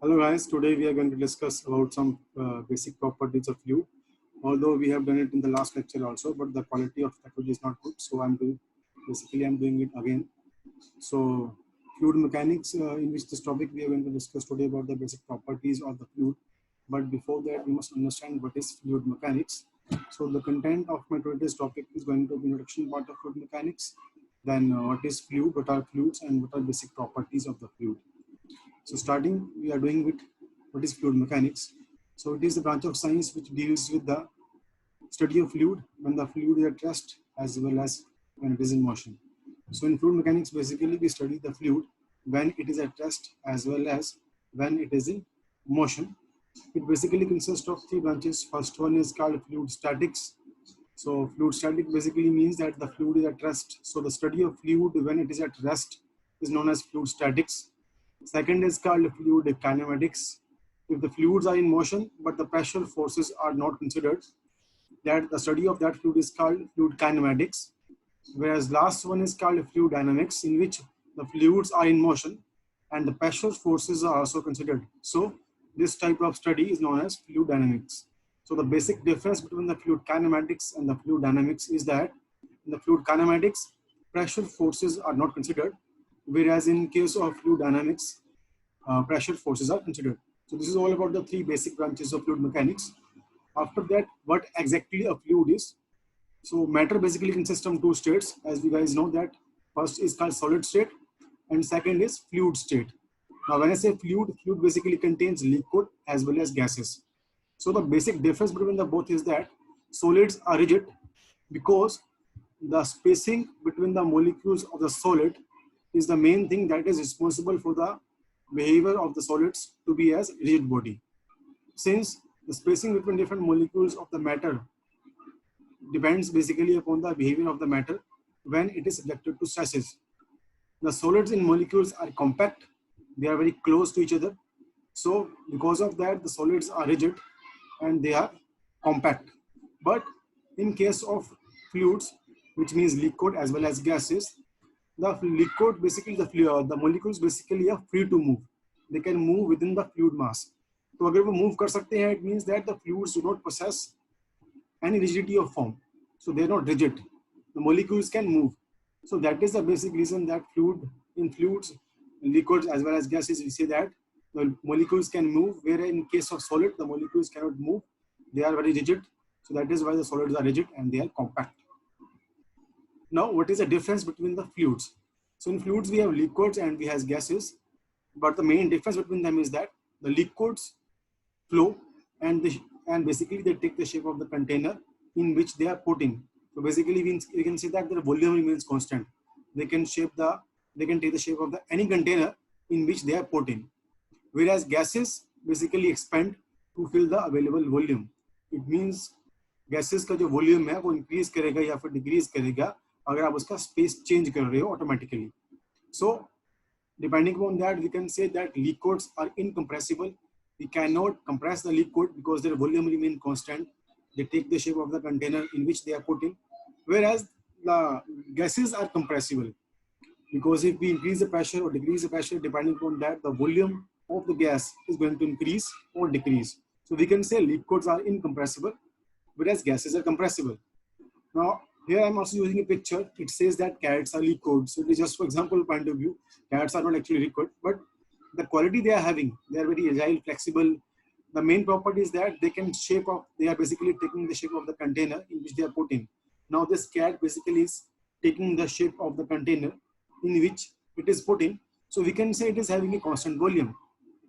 Hello guys, today we are going to discuss about some basic properties of fluid. Although we have done it in the last lecture also, but the quality of the fluid is not good. So I'm doing it again. So fluid mechanics, in which this topic we are going to discuss today about the basic properties of the fluid. But before that, we must understand what is fluid mechanics. So the content of my today's topic is going to be introduction part of fluid mechanics. Then what is fluid, what are fluids, and what are basic properties of the fluid. So starting, we are doing with what is fluid mechanics. So it is the branch of science which deals with the study of fluid when the fluid is at rest as well as when it is in motion. So in fluid mechanics, basically we study the fluid when it is at rest as well as when it is in motion. It basically consists of three branches. First one is called fluid statics. So fluid static basically means that the fluid is at rest. So the study of fluid when it is at rest is known as fluid statics. Second is called fluid kinematics. If the fluids are in motion, but the pressure forces are not considered, that the study of that fluid is called fluid kinematics. Whereas last one is called fluid dynamics, in which the fluids are in motion and the pressure forces are also considered. So this type of study is known as fluid dynamics. So the basic difference between the fluid kinematics and the fluid dynamics is that in the fluid kinematics, pressure forces are not considered, whereas in case of fluid dynamics, pressure forces are considered. So this is all about the three basic branches of fluid mechanics. After that, what exactly a fluid is? So matter basically consists of two states, as you guys know that first is called solid state and second is fluid state. Now when I say fluid, fluid basically contains liquid as well as gases. So the basic difference between the both is that solids are rigid because the spacing between the molecules of the solid is the main thing that is responsible for the behavior of the solids to be as rigid body. Since the spacing between different molecules of the matter depends basically upon the behavior of the matter when it is subjected to stresses. The solids in molecules are compact, they are very close to each other. So because of that, the solids are rigid and they are compact. But in case of fluids, which means liquid as well as gases, the liquid basically the molecules basically are free to move. They can move within the fluid mass. So अगर वो move कर सकते हैं, it means that the fluids do not possess any rigidity of form. So they are not rigid. The molecules can move. So that is the basic reason that in fluids, liquids as well as gases, we say that the molecules can move, where in case of solid, the molecules cannot move. They are very rigid. So that is why the solids are rigid and they are compact. Now, what is the difference between the fluids? So in fluids, we have liquids and we have gases, but the main difference between them is that the liquids flow and basically they take the shape of the container in which they are put in. So basically we can say that their volume remains constant. They can take the shape of any container in which they are put in. Whereas gases basically expand to fill the available volume. It means gases का जो volume है वो increase करेगा या फिर decrease करेगा अगर आप उसका space change कर रहे हो automatically. So depending upon that, we can say that liquids are incompressible. We cannot compress the liquid because their volume remain constant. They take the shape of the container in which they are put in. Whereas the gases are compressible because if we increase the pressure or decrease the pressure, depending upon that, the volume of the gas is going to increase or decrease. So we can say liquids are incompressible, whereas gases are compressible. Now, here I'm also using a picture. It says that carrots are liquid. So it is just for example point of view. Carrots are not actually liquid, but the quality they are having, they are very agile, flexible. The main property is that they are basically taking the shape of the container in which they are put in. Now this carrot basically is taking the shape of the container in which it is put in. So we can say it is having a constant volume.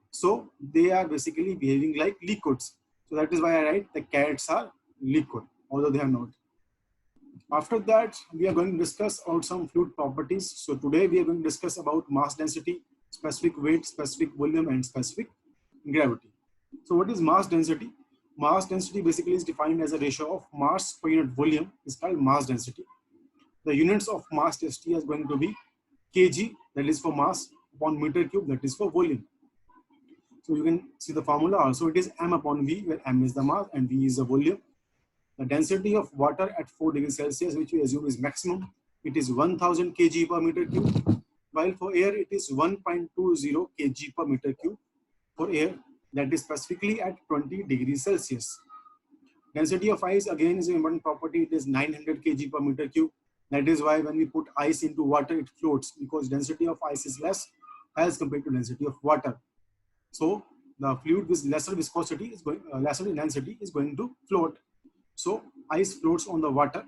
So they are basically behaving like liquids. So that is why I write the carrots are liquid, although they are not. After that, we are going to discuss about some fluid properties. So today we are going to discuss about mass density, specific weight, specific volume, and specific gravity. So what is mass density? Mass density basically is defined as a ratio of mass per unit volume. It's called mass density. The units of mass density is going to be kg, that is for mass, upon meter cube, that is for volume. So you can see the formula also. It is m upon v, where m is the mass and v is the volume. The density of water at 4 degrees Celsius, which we assume is maximum, it is 1000 kg per meter cube, while for air it is 1.20 kg per meter cube. for air that is specifically at 20 degrees Celsius. Density of ice again is an important property. It is 900 kg per meter cube. That is why when we put ice into water, it floats, because density of ice is less as compared to density of water. So the fluid with lesser viscosity is going, lesser density is going to float. So ice floats on the water.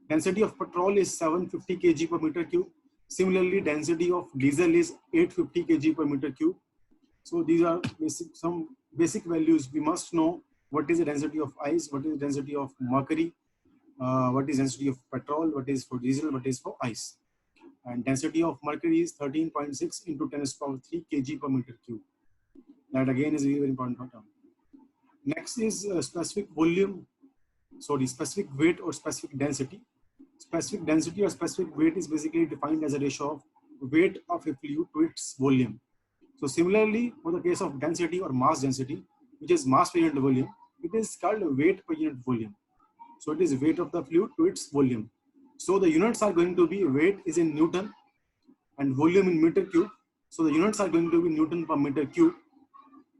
Density of petrol is 750 kg per meter cube. Similarly, density of diesel is 850 kg per meter cube. So these are some basic values. We must know what is the density of ice, what is the density of mercury, what is density of petrol, what is for diesel, what is for ice. And density of mercury is 13.6 into 10 to the power 3 kg per meter cube. That again is a very important term. Next is specific volume, specific weight or specific density. Specific density or specific weight is basically defined as a ratio of weight of a fluid to its volume. So similarly, for the case of density or mass density, which is mass per unit volume, it is called weight per unit volume. So it is weight of the fluid to its volume. So the units are going to be, weight is in Newton and volume in meter cube. So the units are going to be Newton per meter cube.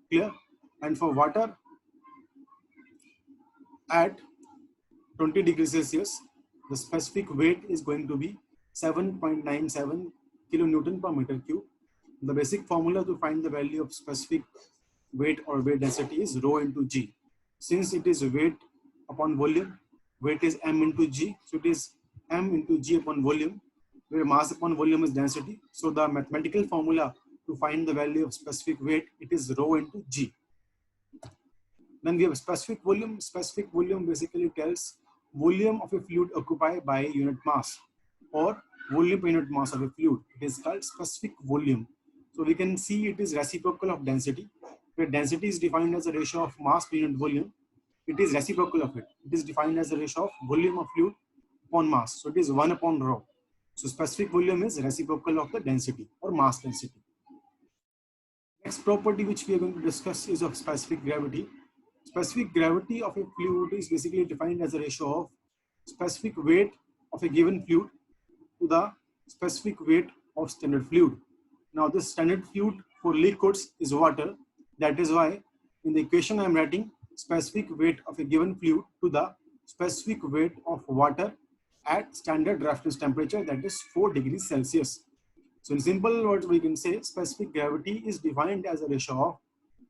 Clear? And for water at 20 degrees Celsius, the specific weight is going to be 7.97 kilonewton per meter cube. The basic formula to find the value of specific weight or weight density is rho into g. Since it is weight upon volume, weight is m into g, so it is m into g upon volume, where mass upon volume is density. So the mathematical formula to find the value of specific weight, it is rho into g. Then we have specific volume. Specific volume basically tells volume of a fluid occupied by unit mass, or volume per unit mass of a fluid. It is called specific volume. So we can see it is reciprocal of density, where density is defined as a ratio of mass per unit volume. It is reciprocal of it. It is defined as a ratio of volume of fluid upon mass. So it is 1 upon rho. So specific volume is reciprocal of the density or mass density. Next property which we are going to discuss is of specific gravity. Specific gravity of a fluid is basically defined as a ratio of specific weight of a given fluid to the specific weight of standard fluid. Now this standard fluid for liquids is water. That is why in the equation I am writing specific weight of a given fluid to the specific weight of water at standard reference temperature, that is 4 degrees Celsius. So in simple words, we can say specific gravity is defined as a ratio of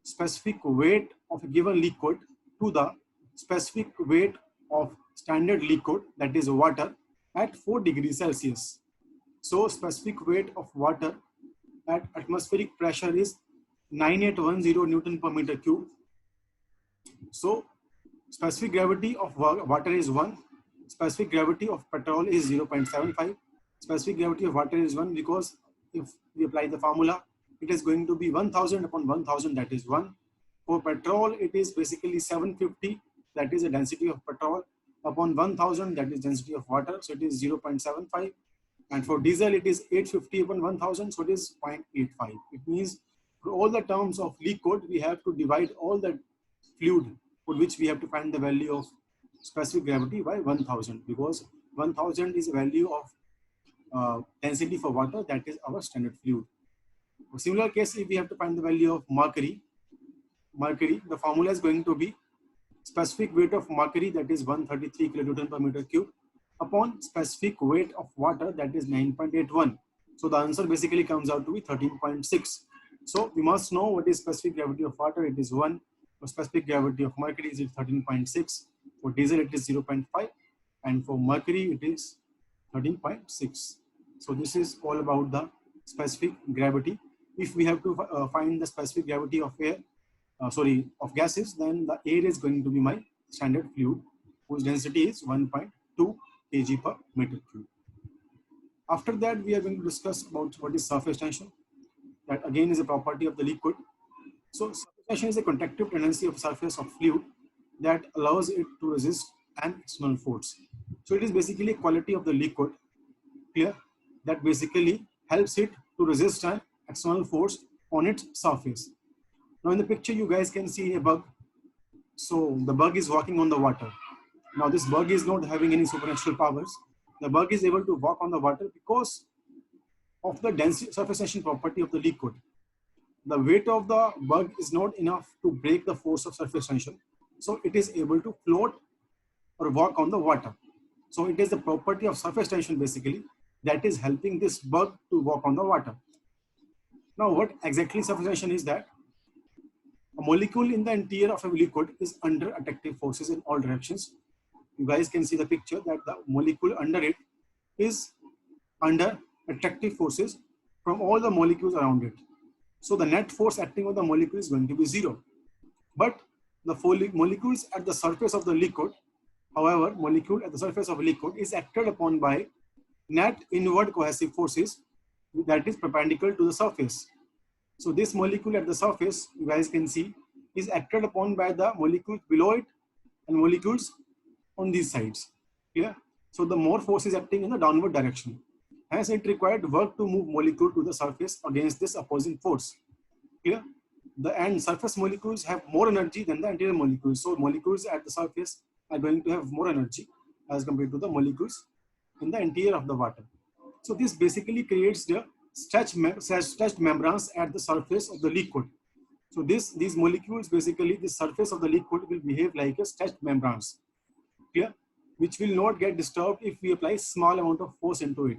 specific weight of a given liquid to the specific weight of standard liquid, that is water, at 4 degrees Celsius. So specific weight of water at atmospheric pressure is 9810 Newton per meter cube. So specific gravity of water is 1. Specific gravity of petrol is 0.75. Specific gravity of water is 1 because if we apply the formula, it is going to be 1000 upon 1000, that is 1. For petrol, it is basically 750, that is the density of petrol, upon 1000, that is density of water, so it is 0.75. And for diesel, it is 850 upon 1000, so it is 0.85. It means for all the terms of liquid, we have to divide all the fluid for which we have to find the value of specific gravity by 1000, because 1000 is a value of density for water, that is our standard fluid. For similar case, if we have to find the value of mercury, the formula is going to be specific weight of mercury, that is 133 kilonewton per meter cube, upon specific weight of water, that is 9.81. So the answer basically comes out to be 13.6. So we must know what is specific gravity of water. It is 1. For specific gravity of mercury is 13.6. For diesel it is 0.5, and for mercury it is 13.6. So this is all about the specific gravity. If we have to find the specific gravity of air, of gases, then the air is going to be my standard fluid, whose density is 1.2 kg per meter cube. After that, we are going to discuss about what is surface tension. That again is a property of the liquid. So surface tension is a contractive tendency of surface of fluid that allows it to resist an external force. So it is basically a quality of the liquid, clear, that basically helps it to resist an external force on its surface. Now in the picture you guys can see a bug. So the bug is walking on the water. Now this bug is not having any supernatural powers. The bug is able to walk on the water because of the density surface tension property of the liquid. the weight of the bug is not enough to break the force of surface tension. So it is able to float or walk on the water. So it is the property of surface tension basically that is helping this bug to walk on the water. Now what exactly surface tension is that? A molecule in the interior of a liquid is under attractive forces in all directions. You guys can see the picture that the molecule under it is under attractive forces from all the molecules around it. So the net force acting on the molecule is going to be zero. But the molecules at the surface of the liquid, however, molecule at the surface of a liquid is acted upon by net inward cohesive forces that is perpendicular to the surface. So this molecule at the surface, you guys can see, is acted upon by the molecules below it and molecules on these sides. Yeah. So the more force is acting in the downward direction. Hence, it required work to move molecule to the surface against this opposing force. Clear? The end surface molecules have more energy than the interior molecules. So molecules at the surface are going to have more energy as compared to the molecules in the interior of the water. So this basically creates the stretched membranes at the surface of the liquid. So these molecules basically, the surface of the liquid will behave like a stretched membranes. Clear? Which will not get disturbed if we apply small amount of force into it.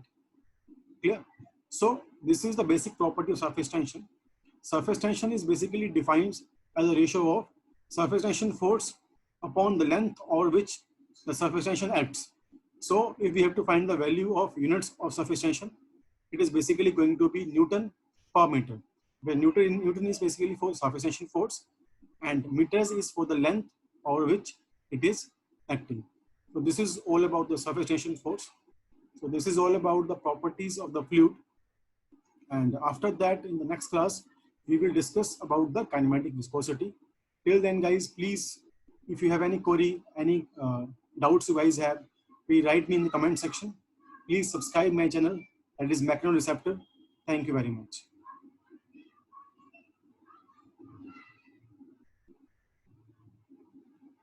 Clear? So this is the basic property of surface tension. Surface tension is basically defined as a ratio of surface tension force upon the length over which the surface tension acts. So if we have to find the value of units of surface tension, it is basically going to be Newton per meter, where Newton is basically for surface tension force and meters is for the length over which it is acting. So this is all about the surface tension force. So this is all about the properties of the fluid. And after that, in the next class, we will discuss about the kinematic viscosity. Till then, guys, please, if you have any query, any doubts you guys have, please write me in the comment section. Please subscribe my channel, that is Mechanoreceptor. Thank you very much.